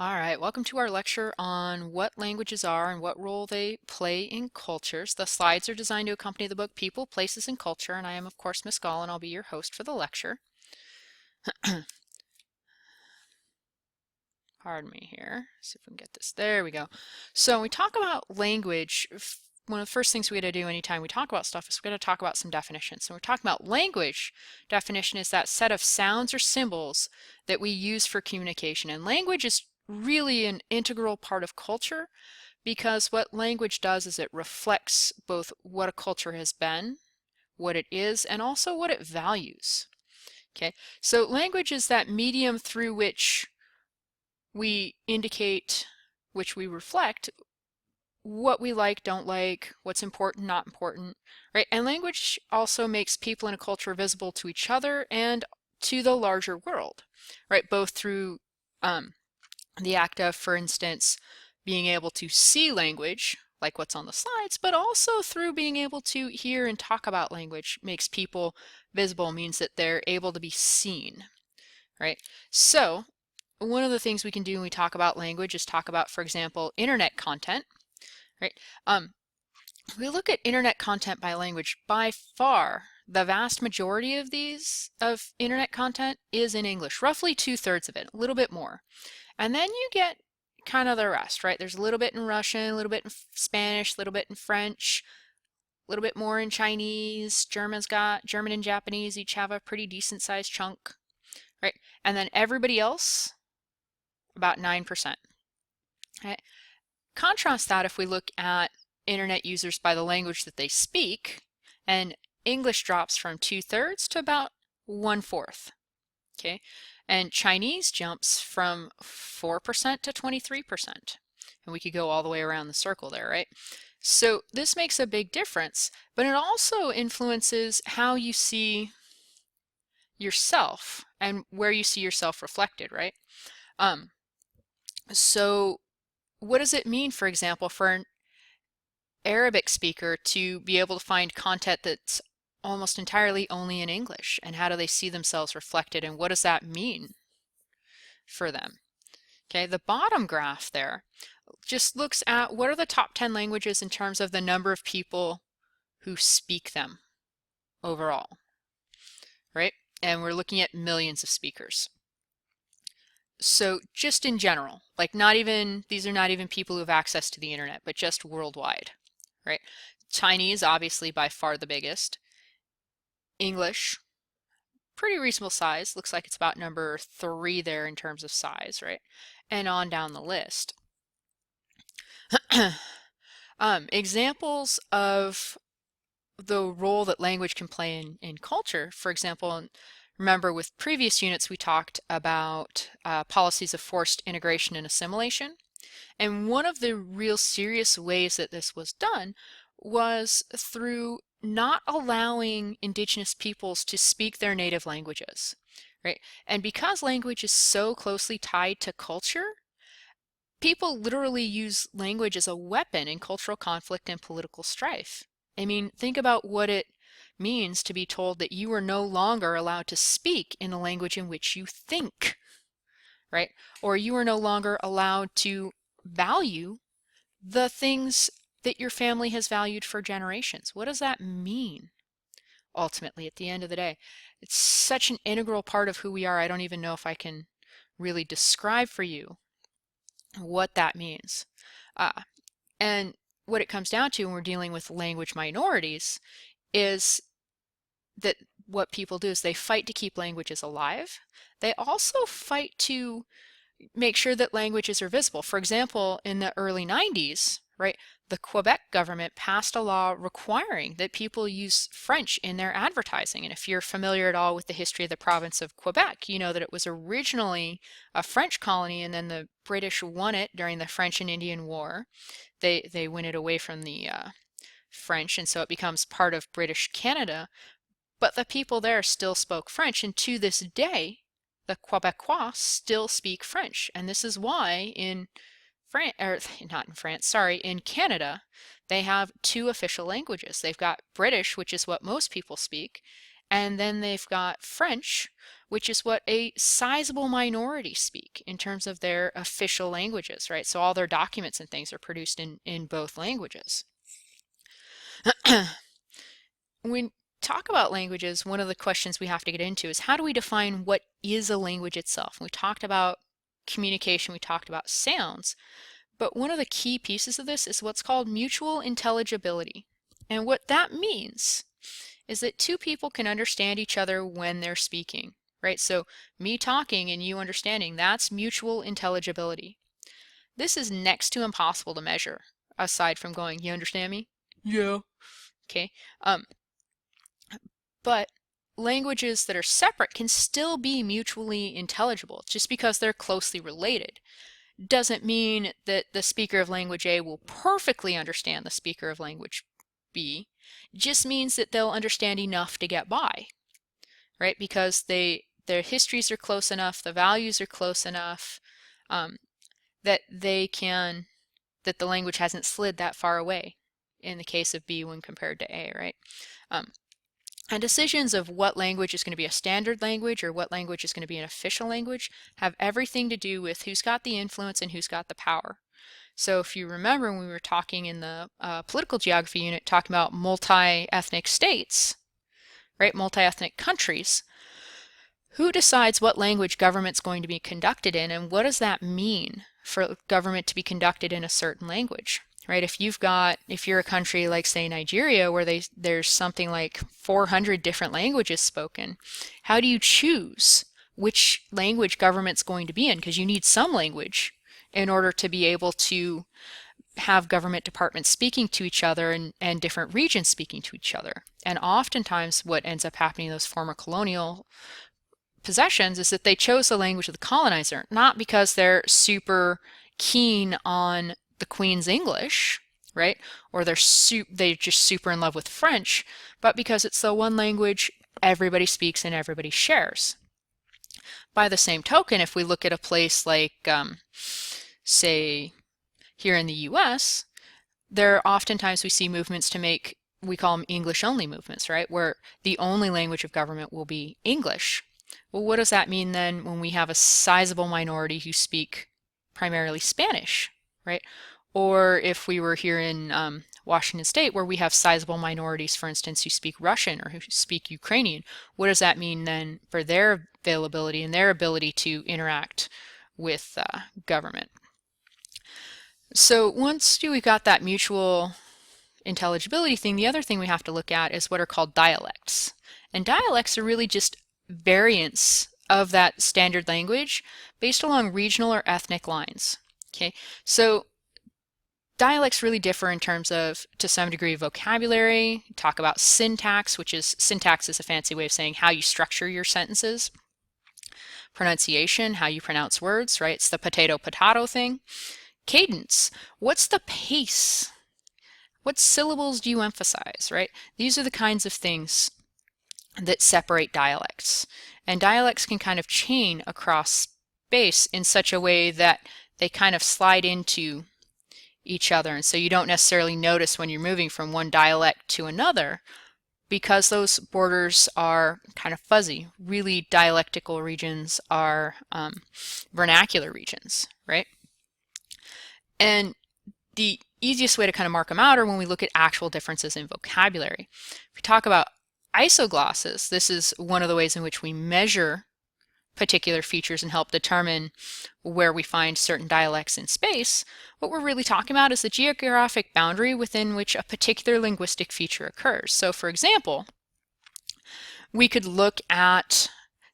All right, welcome to our lecture on what languages are and what role they play in cultures. The slides are designed to accompany the book People, Places, and Culture, and I am, of course, Miss Gall, and I'll be your host for the lecture. Pardon me here. See if we can get this. There we go. So when we talk about language, one of the first things we got to do anytime we talk about stuff is we got to talk about some definitions. So we're talking about language. Definition is that set of sounds or symbols that we use for communication. And language is really an integral part of culture because what language does is it reflects both what a culture has been, what it is, and also what it values. Okay, so language is that medium through which we indicate, which we reflect, what we like, don't like, what's important, not important, right? And language also makes people in a culture visible to each other and to the larger world, right? Both through the act of, for instance, being able to see language, like what's on the slides, but also through being able to hear and talk about language makes people visible, means that they're able to be seen, right? So one of the things we can do when we talk about language is talk about, for example, internet content, right? We look at internet content by language. By far, the vast majority of internet content is in English, roughly 2/3 of it, a little bit more. And then you get kind of the rest, right? There's a little bit in Russian, a little bit in Spanish, a little bit in French, a little bit more in Chinese. German and Japanese each have a pretty decent sized chunk, right? And then everybody else, about 9%. Right? Contrast that if we look at internet users by the language that they speak, and English drops from 2/3 to about 1/4. Okay, and Chinese jumps from 4% to 23%. And we could go all the way around the circle there, right? So this makes a big difference, but it also influences how you see yourself and where you see yourself reflected, right? So what does it mean, for example, for an Arabic speaker to be able to find content that's almost entirely only in English? And how do they see themselves reflected, and what does that mean for them? Okay, the bottom graph there just looks at what are the top 10 languages in terms of the number of people who speak them overall, right? And we're looking at millions of speakers. So just in general, like these are not even people who have access to the internet, but just worldwide, right? Chinese, obviously by far the biggest. English, pretty reasonable size. Looks like it's about number 3 there in terms of size, right? And on down the list. Examples of the role that language can play in culture, for example, remember with previous units we talked about policies of forced integration and assimilation. And one of the real serious ways that this was done was through not allowing indigenous peoples to speak their native languages, right? And because language is so closely tied to culture, people literally use language as a weapon in cultural conflict and political strife. I mean, think about what it means to be told that you are no longer allowed to speak in the language in which you think, right? Or you are no longer allowed to value the things that your family has valued for generations. What does that mean ultimately at the end of the day? It's such an integral part of who we are. I don't even know if I can really describe for you what that means. And what it comes down to when we're dealing with language minorities is that what people do is they fight to keep languages alive. They also fight to make sure that languages are visible. For example, in the early 90s, right, the Quebec government passed a law requiring that people use French in their advertising. And if you're familiar at all with the history of the province of Quebec, you know that it was originally a French colony, and then the British won it during the French and Indian War. They win it away from the French, and so it becomes part of British Canada. But the people there still spoke French, and to this day, the Quebecois still speak French. And this is why in France, or not in France, sorry, in Canada, they have 2 official languages. They've got British, which is what most people speak, And then they've got French, which is what a sizable minority speak in terms of their official languages, right? So all their documents and things are produced in both languages. When we talk about languages, one of the questions we have to get into is how do we define what is a language itself? We talked about communication, we talked about sounds, but one of the key pieces of this is what's called mutual intelligibility. And what that means is that two people can understand each other when they're speaking, right? So me talking and you understanding, that's mutual intelligibility. This is next to impossible to measure, aside from going, you understand me? Yeah. Okay. But languages that are separate can still be mutually intelligible. Just because they're closely related doesn't mean that the speaker of language A will perfectly understand the speaker of language B. Just means that they'll understand enough to get by, right? Because their histories are close enough, the values are close enough, that the language hasn't slid that far away in the case of B when compared to A, right? And decisions of what language is going to be a standard language or what language is going to be an official language have everything to do with who's got the influence and who's got the power. So if you remember when we were talking in the political geography unit, talking about multi-ethnic states, right, multi-ethnic countries, who decides what language government's going to be conducted in, and what does that mean for government to be conducted in a certain language? Right, if you're a country like say Nigeria where there's something like 400 different languages spoken, how do you choose which language government's going to be in? Because you need some language in order to be able to have government departments speaking to each other and different regions speaking to each other. And oftentimes what ends up happening in those former colonial possessions is that they chose the language of the colonizer, not because they're super keen on the Queen's English, right? Or they're just super in love with French, but because it's the one language everybody speaks and everybody shares. By the same token, if we look at a place like, say, here in the US, there oftentimes we see movements to make, we call them English-only movements, right? Where the only language of government will be English. Well, what does that mean then when we have a sizable minority who speak primarily Spanish, right? Or if we were here in Washington State where we have sizable minorities, for instance, who speak Russian or who speak Ukrainian, what does that mean then for their availability and their ability to interact with government? So once we've got that mutual intelligibility thing, the other thing we have to look at is what are called dialects. And dialects are really just variants of that standard language based along regional or ethnic lines. Okay, so dialects really differ in terms of, to some degree, vocabulary. Talk about syntax, syntax is a fancy way of saying how you structure your sentences. Pronunciation, how you pronounce words, right? It's the potato thing. Cadence, what's the pace? What syllables do you emphasize, right? These are the kinds of things that separate dialects. And dialects can kind of chain across space in such a way that they kind of slide into each other. And so you don't necessarily notice when you're moving from one dialect to another because those borders are kind of fuzzy. Really, dialectical regions are vernacular regions, right? And the easiest way to kind of mark them out are when we look at actual differences in vocabulary. If we talk about isoglosses, this is one of the ways in which we measure particular features and help determine where we find certain dialects in space. What we're really talking about is the geographic boundary within which a particular linguistic feature occurs. So for example, we could look at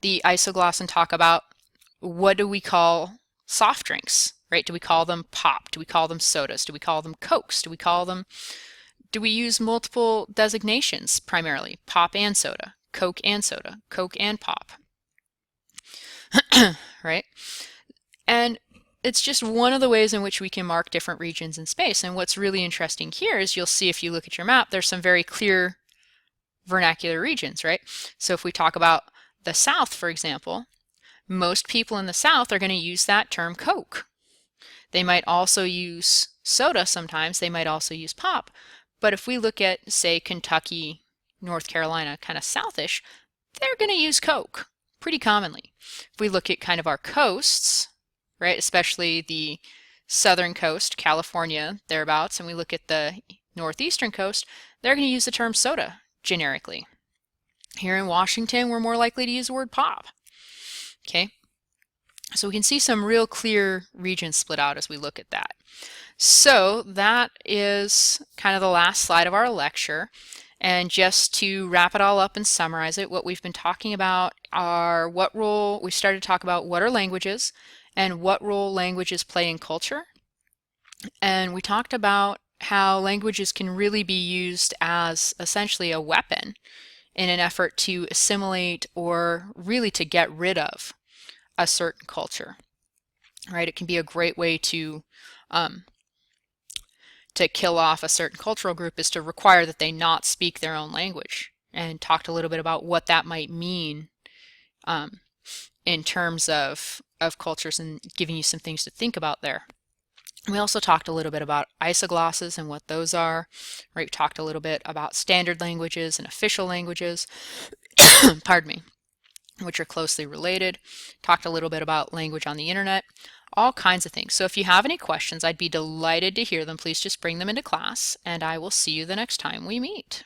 the isogloss and talk about what do we call soft drinks, right? Do we call them pop? Do we call them sodas? Do we call them Cokes? Do we use multiple designations primarily? Pop and soda, Coke and soda, Coke and pop. Right? And it's just one of the ways in which we can mark different regions in space. And what's really interesting here is you'll see if you look at your map, there's some very clear vernacular regions, right? So if we talk about the South, for example, most people in the South are going to use that term Coke. They might also use soda sometimes, they might also use pop. But if we look at, say, Kentucky, North Carolina, kind of southish, they're going to use Coke pretty commonly. If we look at kind of our coasts, right, especially the southern coast, California, thereabouts, and we look at the northeastern coast, they're going to use the term soda generically. Here in Washington, we're more likely to use the word pop. Okay, so we can see some real clear regions split out as we look at that. So that is kind of the last slide of our lecture. And just to wrap it all up and summarize it, what we've been talking about are what role, we started to talk about what are languages and what role languages play in culture. And we talked about how languages can really be used as essentially a weapon in an effort to assimilate or really to get rid of a certain culture, right? It can be a great way to kill off a certain cultural group is to require that they not speak their own language, and talked a little bit about what that might mean in terms of cultures and giving you some things to think about there. We also talked a little bit about isoglosses and what those are, right? We talked a little bit about standard languages and official languages, pardon me, which are closely related. Talked a little bit about language on the internet, all kinds of things. So if you have any questions, I'd be delighted to hear them. Please just bring them into class, and I will see you the next time we meet.